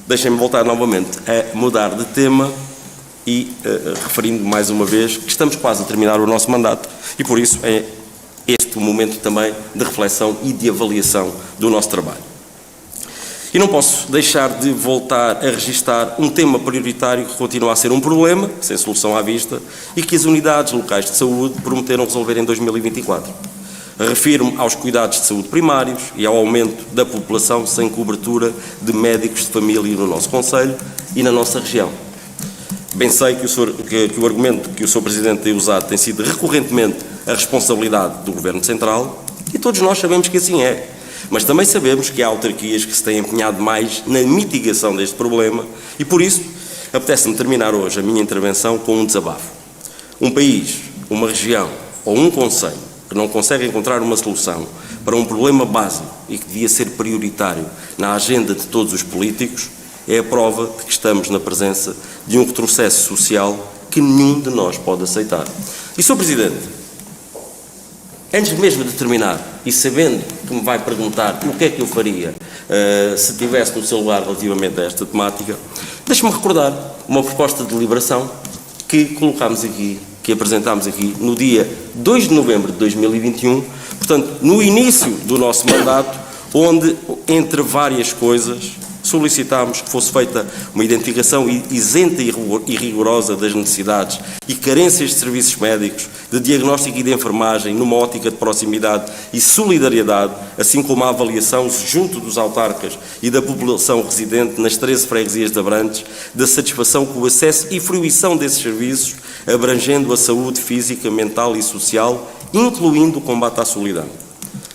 Deixem-me voltar novamente a mudar de tema e referindo mais uma vez que estamos quase a terminar o nosso mandato e por isso é este o momento também de reflexão e de avaliação do nosso trabalho. E não posso deixar de voltar a registar um tema prioritário que continua a ser um problema, sem solução à vista, e que as unidades locais de saúde prometeram resolver em 2024. Refiro-me aos cuidados de saúde primários e ao aumento da população sem cobertura de médicos de família no nosso concelho e na nossa região. Bem sei que o argumento que o Sr. Presidente tem usado tem sido recorrentemente a responsabilidade do Governo Central e todos nós sabemos que assim é. Mas também sabemos que há autarquias que se têm empenhado mais na mitigação deste problema e, por isso, apetece-me terminar hoje a minha intervenção com um desabafo. Um país, uma região ou um concelho que não consegue encontrar uma solução para um problema básico e que devia ser prioritário na agenda de todos os políticos é a prova de que estamos na presença de um retrocesso social que nenhum de nós pode aceitar. E, Sr. Presidente, antes mesmo de terminar, e sabendo que me vai perguntar o que é que eu faria se estivesse no seu lugar relativamente a esta temática, deixe-me recordar uma proposta de deliberação que colocámos aqui, que apresentámos aqui no dia 2 de novembro de 2021, portanto, no início do nosso mandato, onde, entre várias coisas, solicitámos que fosse feita uma identificação isenta e rigorosa das necessidades e carências de serviços médicos, de diagnóstico e de enfermagem, numa ótica de proximidade e solidariedade, assim como a avaliação junto dos autarcas e da população residente nas 13 freguesias de Abrantes, da satisfação com o acesso e fruição desses serviços, abrangendo a saúde física, mental e social, incluindo o combate à solidão.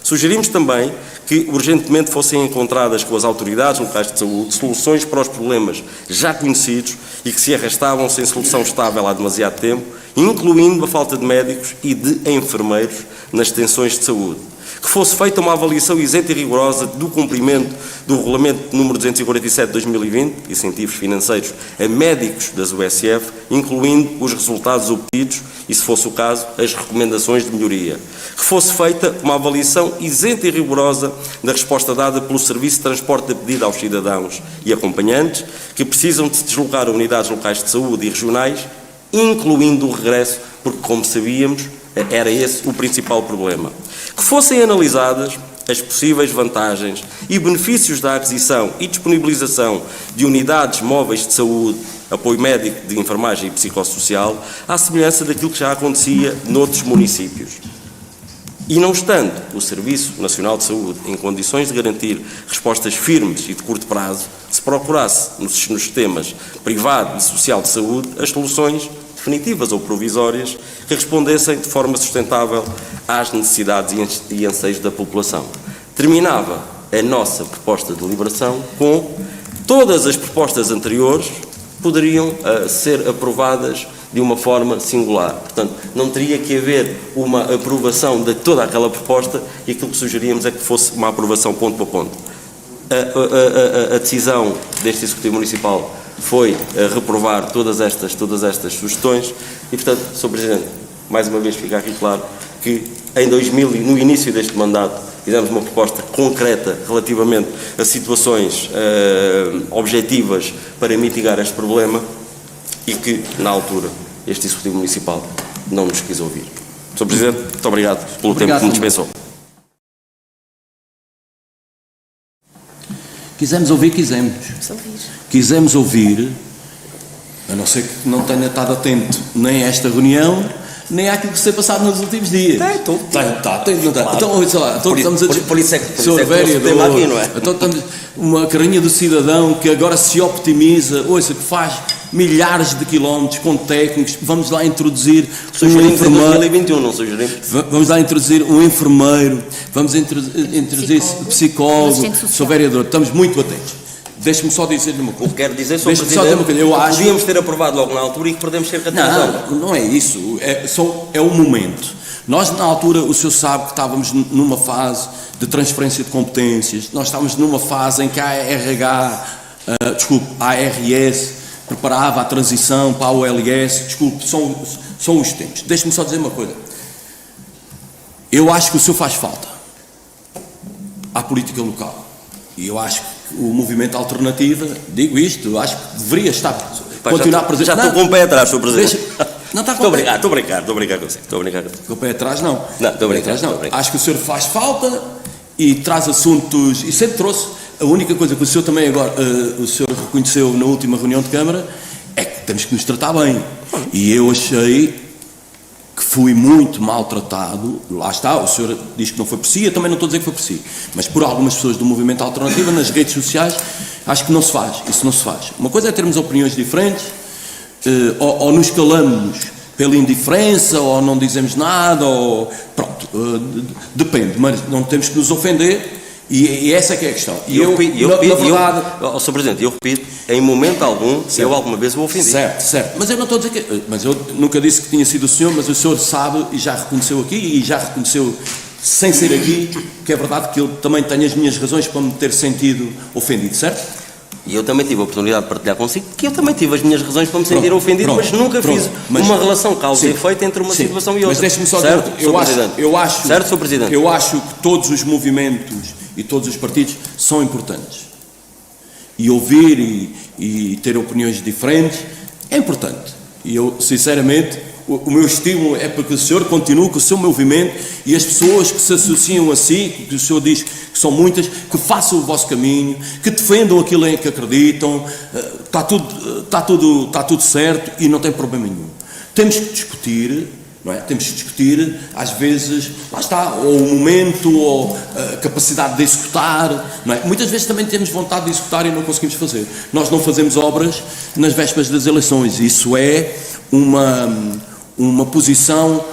Sugerimos também que urgentemente fossem encontradas com as autoridades locais de saúde soluções para os problemas já conhecidos e que se arrastavam sem solução estável há demasiado tempo, incluindo a falta de médicos e de enfermeiros nas extensões de saúde. Que fosse feita uma avaliação isenta e rigorosa do cumprimento do Regulamento número 247 de 2020, incentivos financeiros a médicos das USF, incluindo os resultados obtidos e, se fosse o caso, as recomendações de melhoria. Que fosse feita uma avaliação isenta e rigorosa da resposta dada pelo Serviço de Transporte a pedido aos cidadãos e acompanhantes que precisam de se deslocar a unidades locais de saúde e regionais, incluindo o regresso, porque, como sabíamos, era esse o principal problema. Que fossem analisadas as possíveis vantagens e benefícios da aquisição e disponibilização de unidades móveis de saúde, apoio médico, de enfermagem e psicossocial, à semelhança daquilo que já acontecia noutros municípios. E não estando o Serviço Nacional de Saúde em condições de garantir respostas firmes e de curto prazo, se procurasse nos sistemas privado e social de saúde as soluções definitivas ou provisórias que respondessem de forma sustentável às necessidades e anseios da população. Terminava a nossa proposta de deliberação com todas as propostas anteriores poderiam ser aprovadas de uma forma singular. Portanto, não teria que haver uma aprovação de toda aquela proposta e aquilo que sugeríamos é que fosse uma aprovação ponto por ponto. A decisão deste Executivo Municipal foi reprovar todas estas sugestões e, portanto, Sr. Presidente, mais uma vez fica aqui claro que no início deste mandato fizemos uma proposta concreta relativamente a situações objetivas para mitigar este problema e que, na altura, este Executivo Municipal não nos quis ouvir. Sr. Presidente, muito obrigado pelo tempo que me dispensou. Quisemos ouvir, a não ser que não tenha estado atento nem a esta reunião, nem àquilo que se tem passado nos últimos dias. Então, sei lá, estamos a dizer. Por isso é que Sr. Vereador, aqui, não é? Então estamos uma carrinha do cidadão que agora se optimiza, ouça, que faz milhares de quilómetros com técnicos. Vamos lá introduzir um enfermeiro. 2021, não sugerimos. Vamos lá introduzir um enfermeiro, vamos introduzir psicólogo. Sr. Vereador, estamos muito atentos. Deixe-me só dizer-lhe uma coisa. O que quero dizer, Sr. Presidente, eu acho que podíamos ter aprovado logo na altura e que perdemos cerca de 3 anos. Não é isso. É o momento. Nós, na altura, o senhor sabe que estávamos numa fase de transferência de competências, nós estávamos numa fase em que a ARS preparava a transição para a OLS, são os tempos. Deixe-me só dizer uma coisa. Eu acho que o senhor faz falta à política local. E eu acho o movimento alternativo, digo isto, acho que deveria estar, continuar presente. Já estou com o pé atrás, Sr. Presidente. Não está com Estou a brincar consigo. Com o pé atrás, não. Não, estou a brincar. Acho que o senhor faz falta e traz assuntos, e sempre trouxe. A única coisa que o senhor também agora, o senhor reconheceu na última reunião de Câmara, é que temos que nos tratar bem. E eu achei que fui muito maltratado, lá está, o senhor diz que não foi por si, eu também não estou a dizer que foi por si, mas por algumas pessoas do movimento alternativo, nas redes sociais, acho que não se faz, isso não se faz. Uma coisa é termos opiniões diferentes, ou nos calamos pela indiferença, ou não dizemos nada, ou pronto, depende, mas não temos que nos ofender. E essa é que é a questão. Sr. Presidente, eu repito, em momento algum, se eu alguma vez o ofendi. Certo. Mas eu não estou a dizer que... Mas eu nunca disse que tinha sido o senhor, mas o senhor sabe e já reconheceu aqui, e já reconheceu sem ser aqui, que é verdade que eu também tenho as minhas razões para me ter sentido ofendido, certo? E eu também tive a oportunidade de partilhar consigo que eu também tive as minhas razões para me sentir ofendido, mas nunca fiz uma relação causa e efeito entre uma situação e outra. Mas deixe-me só dizer, certo, Sr. Presidente? Eu acho que todos os movimentos e todos os partidos são importantes. E ouvir e ter opiniões diferentes é importante. E eu, sinceramente, o meu estímulo é para que o senhor continue com o seu movimento e as pessoas que se associam a si, que o senhor diz que são muitas, que façam o vosso caminho, que defendam aquilo em que acreditam. Está tudo certo e não tem problema nenhum. Temos que discutir, não é? Temos que discutir, às vezes, lá está, ou o momento, ou a capacidade de executar, não é? Muitas vezes também temos vontade de executar e não conseguimos fazer. Nós não fazemos obras nas vésperas das eleições. Isso é uma posição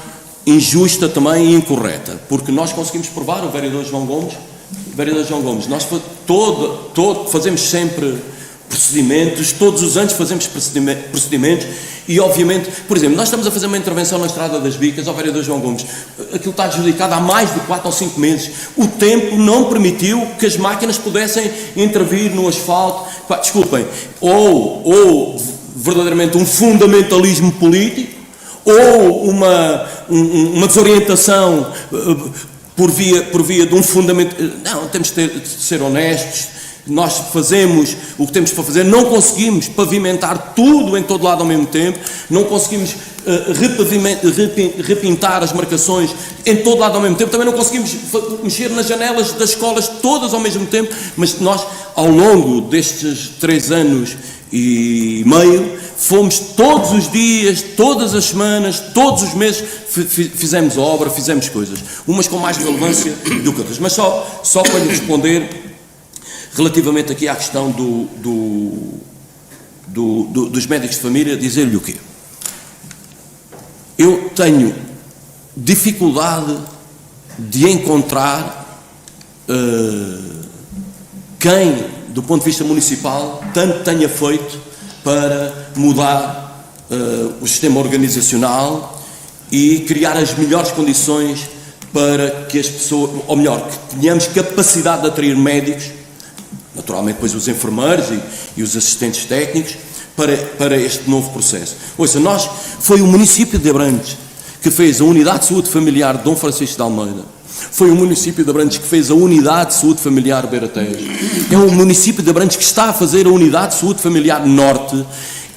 injusta também e incorreta, porque nós conseguimos provar, o vereador João Gomes, nós fazemos sempre procedimentos, todos os anos fazemos procedimentos e obviamente, por exemplo, nós estamos a fazer uma intervenção na Estrada das Bicas ao vereador João Gomes, aquilo está adjudicado há mais de 4 ou 5 meses, o tempo não permitiu que as máquinas pudessem intervir no asfalto, desculpem, ou verdadeiramente um fundamentalismo político, ou uma desorientação por via de um fundamento. Não, temos de ser honestos. Nós fazemos o que temos para fazer, não conseguimos pavimentar tudo em todo lado ao mesmo tempo, não conseguimos repintar as marcações em todo lado ao mesmo tempo, também não conseguimos mexer nas janelas das escolas todas ao mesmo tempo, mas nós, ao longo destes 3 anos e meio, fomos todos os dias, todas as semanas, todos os meses, fizemos obra, fizemos coisas, umas com mais relevância do que outras. Mas só para lhe responder, relativamente aqui à questão dos médicos de família, dizer-lhe o quê? Eu tenho dificuldade de encontrar quem, do ponto de vista municipal, tanto tenha feito para mudar o sistema organizacional e criar as melhores condições para que as pessoas, ou melhor, que tenhamos capacidade de atrair médicos, naturalmente depois os enfermeiros e os assistentes técnicos, para este novo processo. Ouça, foi o município de Abrantes que fez a Unidade de Saúde Familiar de Dom Francisco de Almeida, foi o município de Abrantes que fez a Unidade de Saúde Familiar Beira Tejo, é o município de Abrantes que está a fazer a Unidade de Saúde Familiar Norte,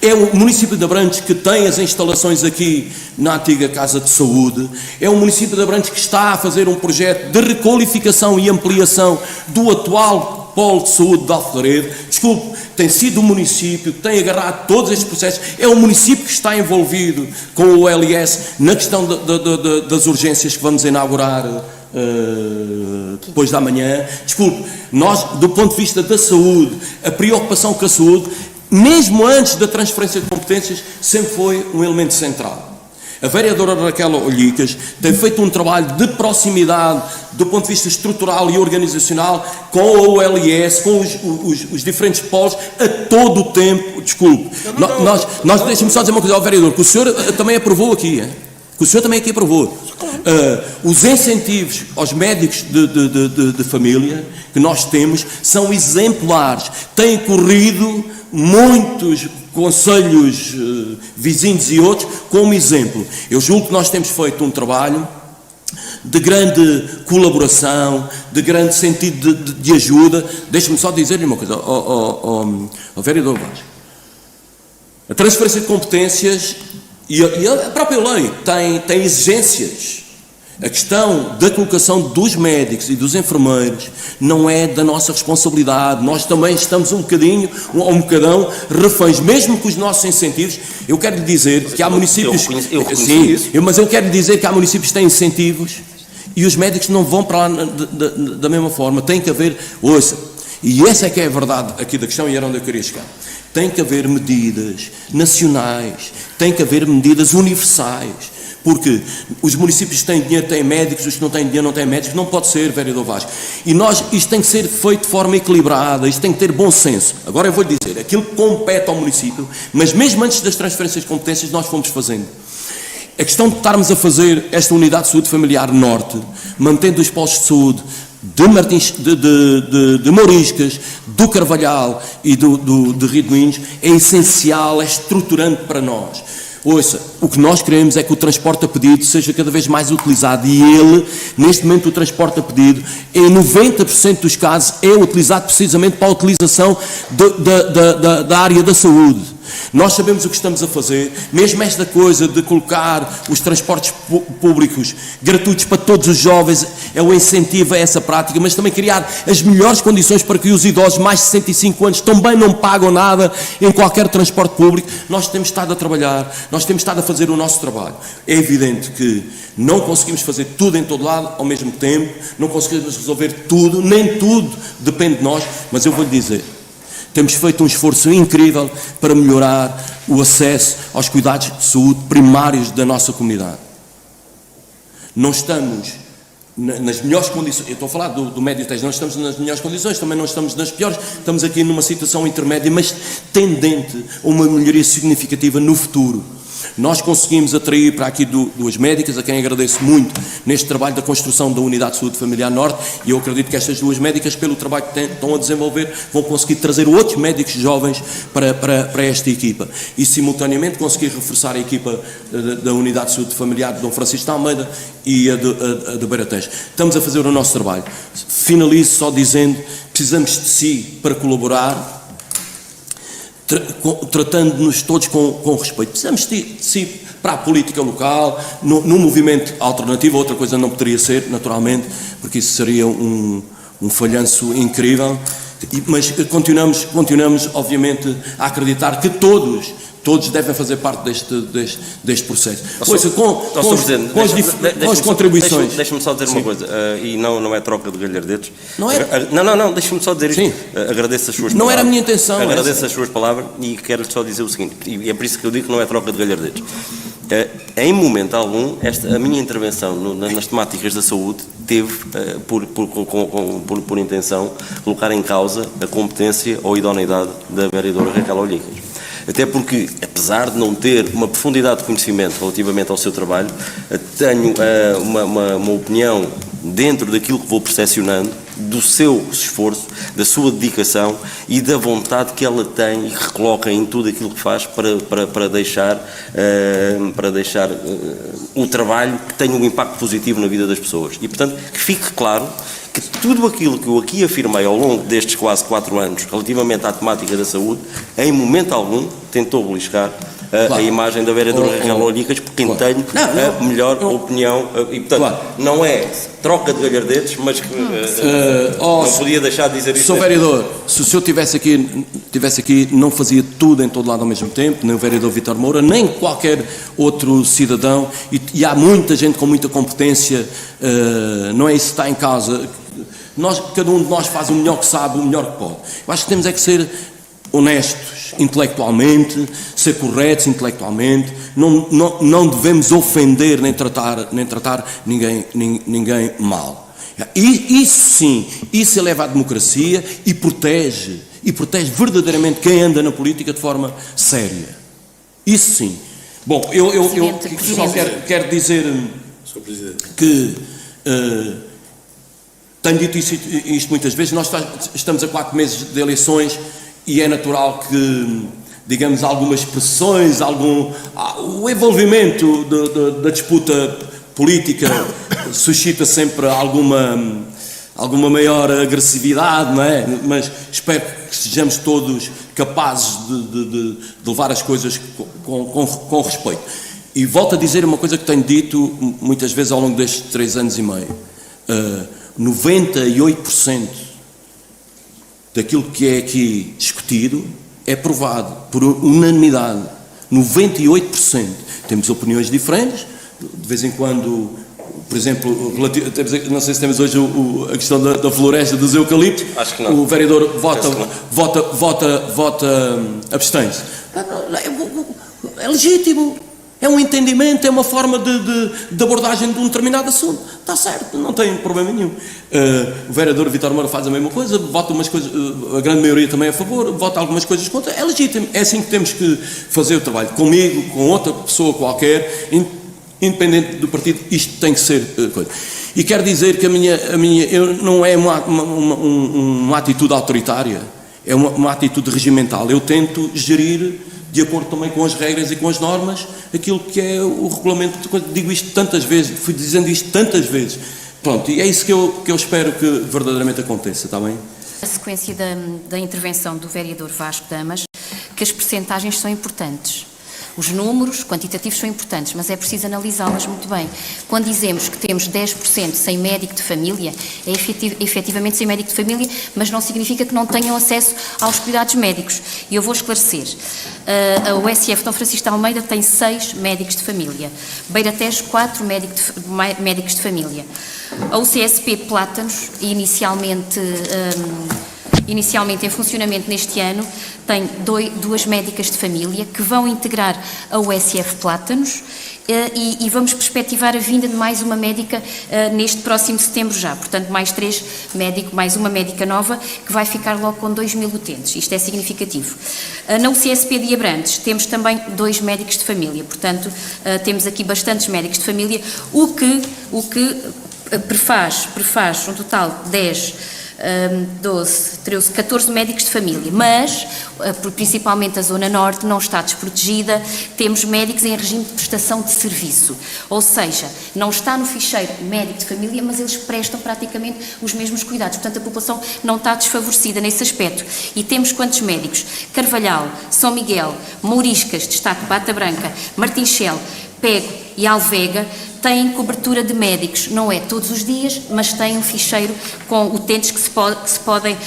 é o município de Abrantes que tem as instalações aqui na antiga Casa de Saúde, é o município de Abrantes que está a fazer um projeto de requalificação e ampliação do atual Polo de Saúde de Alflaredo. Desculpe, tem sido o município que tem agarrado todos estes processos, é o município que está envolvido com o OLS na questão das urgências que vamos inaugurar depois da manhã. Desculpe, nós, do ponto de vista da saúde, a preocupação com a saúde, mesmo antes da transferência de competências, sempre foi um elemento central. A vereadora Raquel Olhicas tem feito um trabalho de proximidade do ponto de vista estrutural e organizacional com a OLS, com os diferentes polos, a todo o tempo. Desculpe, deixe-me só dizer uma coisa ao vereador, que o senhor também aprovou aqui, que o senhor também aqui aprovou. Os incentivos aos médicos de família que nós temos são exemplares. Têm corrido muitos conselhos vizinhos e outros como exemplo. Eu julgo que nós temos feito um trabalho de grande colaboração, de grande sentido de ajuda. Deixe-me só dizer-lhe uma coisa, ao vereador Vaz. A transferência de competências e a própria lei tem exigências. A questão da colocação dos médicos e dos enfermeiros não é da nossa responsabilidade. Nós também estamos um bocadão reféns, mesmo com os nossos incentivos. Eu quero lhe dizer que há municípios... Mas eu quero lhe dizer que há municípios que têm incentivos e os médicos não vão para lá da mesma forma. Tem que haver... Ouça, e essa é que é a verdade aqui da questão e era onde eu queria chegar. Tem que haver medidas nacionais, tem que haver medidas universais. Porque os municípios que têm dinheiro têm médicos, os que não têm dinheiro não têm médicos. Não pode ser, vereador Vaz. E isto tem que ser feito de forma equilibrada, isto tem que ter bom senso. Agora eu vou-lhe dizer, aquilo que compete ao município, mas mesmo antes das transferências de competências nós fomos fazendo. A questão de estarmos a fazer esta unidade de saúde familiar norte, mantendo os postos de saúde de Martins, de Mouriscas, do Carvalhal e de Rio de Moinhos, é essencial, é estruturante para nós. Ouça, o que nós queremos é que o transporte a pedido seja cada vez mais utilizado e neste momento o transporte a pedido, em 90% dos casos, é utilizado precisamente para a utilização da área da saúde. Nós sabemos o que estamos a fazer, mesmo esta coisa de colocar os transportes públicos gratuitos para todos os jovens, é um incentivo a essa prática, mas também criar as melhores condições para que os idosos mais de 65 anos também não pagam nada em qualquer transporte público. Nós temos estado a trabalhar, nós temos estado a fazer o nosso trabalho. É evidente que não conseguimos fazer tudo em todo lado ao mesmo tempo, não conseguimos resolver tudo, nem tudo depende de nós, mas eu vou-lhe dizer, temos feito um esforço incrível para melhorar o acesso aos cuidados de saúde primários da nossa comunidade. Não estamos nas melhores condições, eu estou a falar do médio teste, não estamos nas melhores condições, também não estamos nas piores, estamos aqui numa situação intermédia, mas tendente a uma melhoria significativa no futuro. Nós conseguimos atrair para aqui duas médicas, a quem agradeço muito neste trabalho da construção da Unidade de Saúde Familiar Norte, e eu acredito que estas duas médicas, pelo trabalho que estão a desenvolver, vão conseguir trazer outros médicos jovens para esta equipa. E, simultaneamente, conseguir reforçar a equipa da Unidade de Saúde Familiar de Dom Francisco de Almeida e a de Beira Tejo. Estamos a fazer o nosso trabalho. Finalizo só dizendo que precisamos de si para colaborar, tratando-nos todos com respeito. Precisamos de si para a política local, no movimento alternativo. Outra coisa não poderia ser, naturalmente, porque isso seria um falhanço incrível, mas continuamos obviamente a acreditar que todos devem fazer parte deste processo. Com as contribuições. Deixa-me só dizer uma coisa, e não é troca de galhardetes. Não é? Não, deixa-me só dizer isto. Agradeço as suas palavras. Não era a minha intenção. Agradeço as suas palavras e quero só dizer o seguinte, e é por isso que eu digo que não é troca de galhardetes. Em momento algum, a minha intervenção nas temáticas da saúde teve por intenção colocar em causa a competência ou idoneidade da vereadora Raquel Olhicas. Até porque, apesar de não ter uma profundidade de conhecimento relativamente ao seu trabalho, tenho uma opinião dentro daquilo que vou percepcionando, do seu esforço, da sua dedicação e da vontade que ela tem e que coloca em tudo aquilo que faz para deixar o trabalho que tenha um impacto positivo na vida das pessoas. E, portanto, que fique claro que tudo aquilo que eu aqui afirmei ao longo destes quase 4 anos relativamente à temática da saúde, em momento algum tentou beliscar a imagem da vereadora Raquel Olhicas, por quem tenho a melhor opinião, e portanto não é troca de galhardetes, mas que não podia deixar de dizer isso. Sr. Vereador, se o senhor estivesse aqui, não fazia tudo em todo lado ao mesmo tempo, nem o vereador Vítor Moura, nem qualquer outro cidadão, e há muita gente com muita competência, não é isso que está em causa. Cada um de nós faz o melhor que sabe, o melhor que pode. Eu acho que temos é que ser honestos intelectualmente, ser corretos intelectualmente, não devemos ofender nem tratar ninguém mal. Isso sim, isso eleva a democracia e protege verdadeiramente quem anda na política de forma séria. Isso sim. Bom, eu só quero dizer que tenho dito isto muitas vezes. Nós estamos a 4 meses de eleições e é natural que, digamos, algumas pressões, o envolvimento da disputa política suscita sempre alguma maior agressividade, não é? Mas espero que sejamos todos capazes de levar as coisas com respeito. E volto a dizer uma coisa que tenho dito muitas vezes ao longo destes 3 anos e meio. 98% daquilo que é aqui discutido é aprovado por unanimidade. 98%. Temos opiniões diferentes, de vez em quando, por exemplo, não sei se temos hoje a questão da floresta dos eucaliptos. Acho que não. O vereador vota abstém-se. É legítimo. É um entendimento, é uma forma de abordagem de um determinado assunto. Está certo, não tem problema nenhum. O vereador Vítor Moura faz a mesma coisa, vota umas coisas, a grande maioria também é a favor, vota algumas coisas contra. É legítimo, é assim que temos que fazer o trabalho. Comigo, com outra pessoa qualquer, independente do partido, isto tem que ser coisa. E quero dizer que a minha não é uma atitude autoritária, é uma atitude regimental. Eu tento gerir, de acordo também com as regras e com as normas, aquilo que é o regulamento. Digo isto tantas vezes, fui dizendo isto tantas vezes. Pronto, e é isso que eu espero que verdadeiramente aconteça, está bem? A sequência da intervenção do vereador Vasco Damas, que as percentagens são importantes. Os números quantitativos são importantes, mas é preciso analisá-las muito bem. Quando dizemos que temos 10% sem médico de família, é efetivamente sem médico de família, mas não significa que não tenham acesso aos cuidados médicos. E eu vou esclarecer. A USF Dom Francisco de Almeida tem 6 médicos de família. Beira Tejo, 4 médicos de família. A UCSP Plátanos, inicialmente em funcionamento neste ano, tem 2 médicas de família que vão integrar a USF Plátanos e vamos perspectivar a vinda de mais uma médica neste próximo setembro já. Portanto, mais 3 médicos, mais uma médica nova que vai ficar logo com 2.000 utentes. Isto é significativo. Na UCSP de Abrantes temos também 2 médicos de família. Portanto, temos aqui bastantes médicos de família, o que prefaz um total de 10, 12, 13, 14 médicos de família, mas principalmente a Zona Norte não está desprotegida, temos médicos em regime de prestação de serviço, ou seja, não está no ficheiro médico de família, mas eles prestam praticamente os mesmos cuidados, portanto a população não está desfavorecida nesse aspecto. E temos quantos médicos? Carvalhal, São Miguel, Mouriscas, destaque Bata Branca, Martinchel, Pego e Alvega têm cobertura de médicos, não é todos os dias, mas têm um ficheiro com utentes que se podem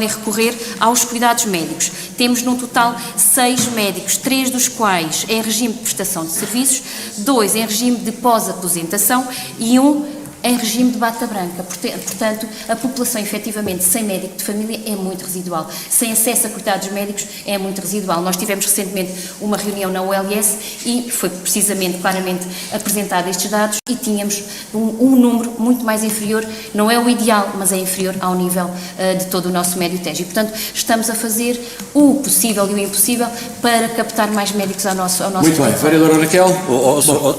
recorrer aos cuidados médicos. Temos num total 6 médicos, 3 dos quais em regime de prestação de serviços, 2 em regime de pós-aposentação e 1 em regime de bata branca. Portanto, a população efetivamente sem médico de família é muito residual. Sem acesso a cuidados médicos é muito residual. Nós tivemos recentemente uma reunião na OLS e foi precisamente, claramente, apresentado estes dados e tínhamos um número muito mais inferior, não é o ideal, mas é inferior ao nível de todo o nosso médio Tejo. E, portanto, estamos a fazer o possível e o impossível para captar mais médicos ao nosso Muito bem, vereadora Raquel.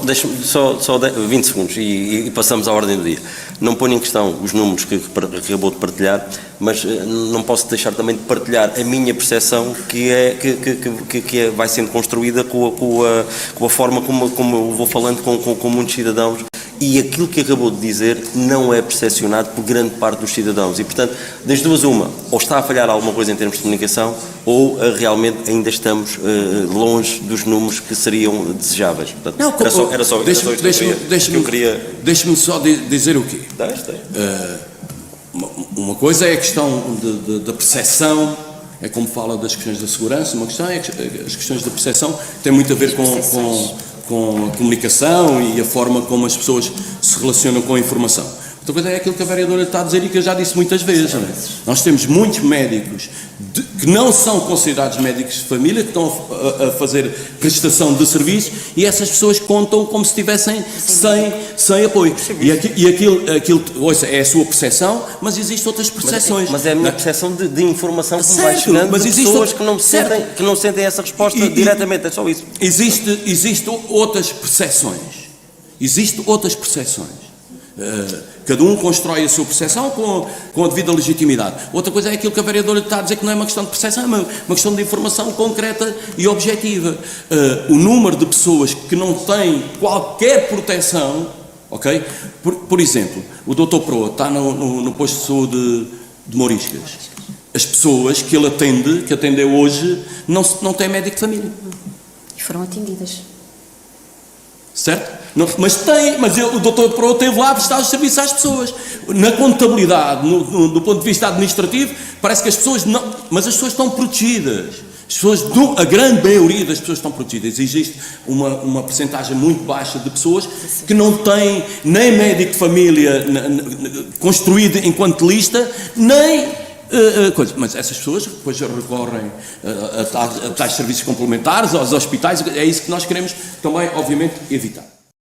Deixa-me só 20 segundos e passamos à ordem do dia. Não ponho em questão os números que acabou de partilhar, mas não posso deixar também de partilhar a minha percepção que vai sendo construída com a forma como eu vou falando com muitos cidadãos, e aquilo que acabou de dizer não é percepcionado por grande parte dos cidadãos e, portanto, das duas uma, ou está a falhar alguma coisa em termos de comunicação ou realmente ainda estamos longe dos números que seriam desejáveis. Portanto, não, era só isso que eu queria. Deixe-me só dizer o quê? Uma coisa é a questão da percepção, é como fala das questões da segurança, uma questão é as questões da percepção, tem muito a ver com a comunicação e a forma como as pessoas se relacionam com a informação. Outra coisa é aquilo que a vereadora está a dizer e que eu já disse muitas vezes. Não é? Nós temos muitos médicos que não são considerados médicos de família, que estão a fazer prestação de serviços, e essas pessoas contam como se estivessem sem apoio. E aquilo ouça, é a sua percepção, mas existem outras percepções. Mas é a minha percepção de informação que vai chegando de pessoas que não sentem essa resposta diretamente, é só isso. Existem outras percepções. Existem outras percepções. Cada um constrói a sua percepção com a devida legitimidade. Outra coisa é aquilo que a vereadora está a dizer, que não é uma questão de percepção, é uma questão de informação concreta e objetiva. O número de pessoas que não têm qualquer proteção ok? Por exemplo, o Dr. Proa está no posto de saúde de Mouriscas. As pessoas que ele atende, que atendeu hoje, não têm médico de família. E foram atendidas. Certo? Não, mas o Dr. Proa esteve lá a prestar os serviços às pessoas. Na contabilidade, do ponto de vista administrativo, parece que as pessoas não... Mas as pessoas estão protegidas. As pessoas, a grande maioria das pessoas estão protegidas. Existe uma percentagem muito baixa de pessoas que não têm nem médico de família construído enquanto lista, nem... coisa. Mas essas pessoas depois recorrem a tais serviços complementares, aos hospitais, é isso que nós queremos também, obviamente, evitar.